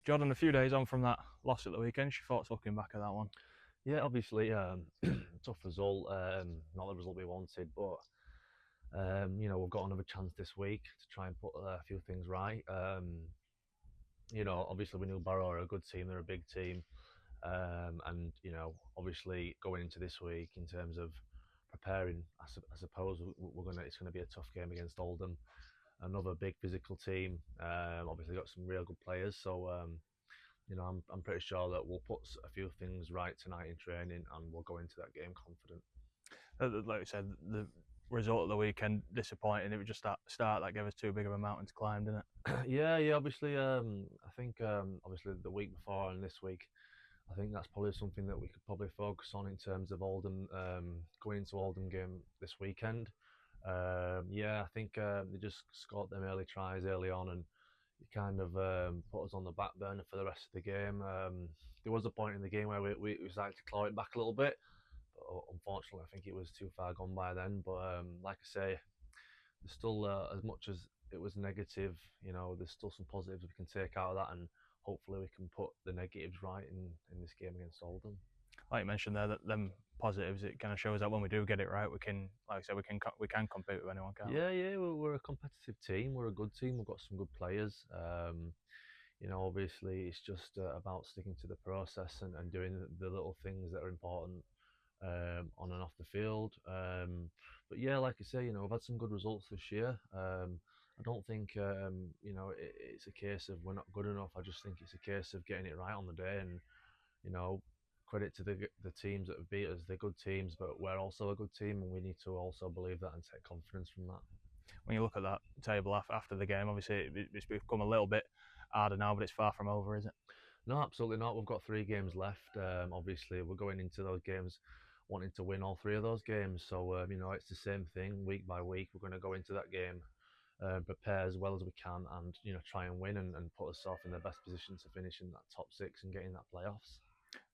Jordan, a few days on from that loss at the weekend, your thoughts looking back at that one? Yeah, obviously, tough result. Not the result we wanted, but we've got another chance this week to try and put a few things right. Obviously, we knew Barrow are a good team; they're a big team, and obviously, going into this week in terms of preparing, I suppose it's gonna be a tough game against Oldham, another big physical team. Obviously, got some real good players, so. I'm pretty sure that we'll put a few things right tonight in training, and we'll go into that game confident. Like I said, the result of the weekend disappointing. It was just that start that gave us too big of a mountain to climb, didn't it? Yeah. Obviously, I think obviously the week before and this week, I think that's probably something that we could probably focus on in terms of Oldham going into Oldham game this weekend. Yeah, I think they just scored them early tries early on, and it kind of put us on the back burner for the rest of the game. There was a point in the game where we started to claw it back a little bit, but unfortunately, I think it was too far gone by then. But like I say, there's still as much as it was negative, there's still some positives we can take out of that, and hopefully we can put the negatives right in this game against Oldham. Like you mentioned there, that them positives, it kind of shows that when we do get it right, we can, like I said, we can compete with anyone, can't we? Yeah, we're a competitive team. We're a good team. We've got some good players. Obviously, it's just about sticking to the process and doing the little things that are important on and off the field. But yeah, like I say, we've had some good results this year. I don't think it's a case of we're not good enough. I just think it's a case of getting it right on the day. And you know, credit to the teams that have beat us. They're good teams, but we're also a good team, and we need to also believe that and take confidence from that. When you look at that table after the game, obviously it's become a little bit harder now, but it's far from over, is it? No, absolutely not. We've got 3 games left. Obviously, we're going into those games wanting to win all 3 of those games. So, it's the same thing week by week. We're going to go into that game, prepare as well as we can, and try and win and put ourselves in the best position to finish in that top six and get in that playoffs.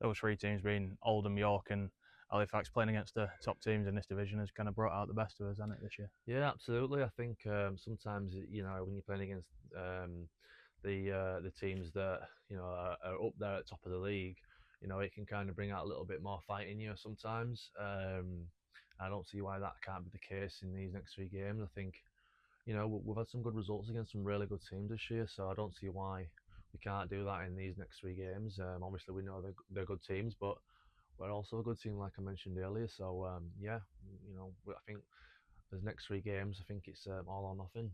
Those three teams being Oldham, York, and Halifax playing against the top teams in this division has kind of brought out the best of us, hasn't it, this year? Yeah, absolutely. I think sometimes when you're playing against the teams that are up there at the top of the league, it can kind of bring out a little bit more fight in you sometimes. I don't see why that can't be the case in these next 3 games. I think we've had some good results against some really good teams this year, so I don't see why we can't do that in these next 3 games. Obviously, we know they're good teams, but we're also a good team, like I mentioned earlier. So yeah, I think those next 3 games, I think it's all or nothing.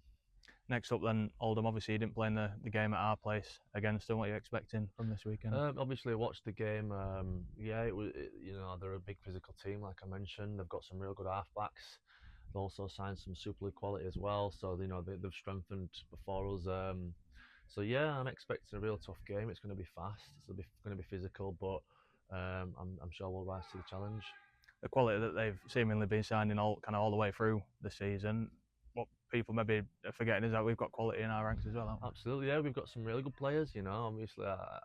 Next up, then, Oldham. Obviously, you didn't play in the game at our place against them. What are you expecting from this weekend? Obviously, I watched the game. Yeah, they're a big physical team, like I mentioned. They've got some real good halfbacks. They've also signed some Super League quality as well. So they've strengthened before us. So yeah, I'm expecting a real tough game. It's going to be fast. It's going to be physical, but I'm sure we'll rise to the challenge. The quality that they've seemingly been signing all the way through the season. What people maybe are forgetting is that we've got quality in our ranks as well, haven't we? Absolutely, yeah. We've got some really good players. Obviously,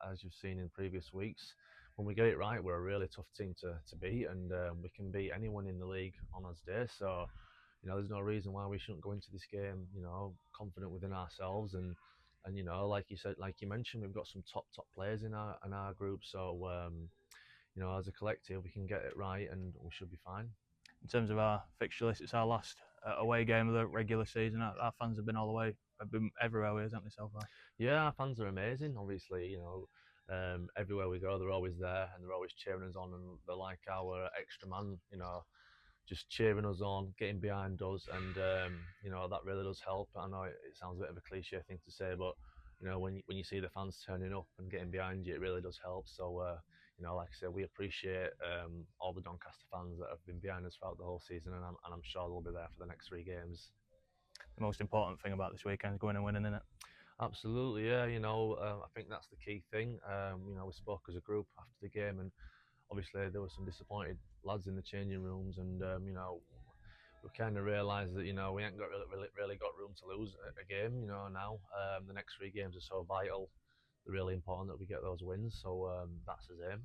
as you've seen in previous weeks, when we get it right, we're a really tough team to beat, and we can beat anyone in the league on us day. So, there's no reason why we shouldn't go into this game, confident within ourselves, and like you said, like you mentioned, we've got some top players in our group. So, as a collective, we can get it right, and we should be fine. In terms of our fixture list, it's our last away game of the regular season. Our fans have been all the way, have been everywhere with us, haven't they, so far? Yeah, our fans are amazing. Obviously, everywhere we go, they're always there and they're always cheering us on, and they're like our extra man. Just cheering us on, getting behind us, and that really does help. I know it sounds a bit of a cliche thing to say, but when you see the fans turning up and getting behind you, it really does help. So like I said, we appreciate all the Doncaster fans that have been behind us throughout the whole season, and I'm sure they'll be there for the next 3 games. The most important thing about this weekend is going and winning, isn't it? Absolutely, yeah. I think that's the key thing. We spoke as a group after the game, and obviously there were some disappointed lads in the changing rooms, and we kind of realised that we ain't got really got room to lose a game. Now the next 3 games are so vital. They're really important that we get those wins. So that's his aim.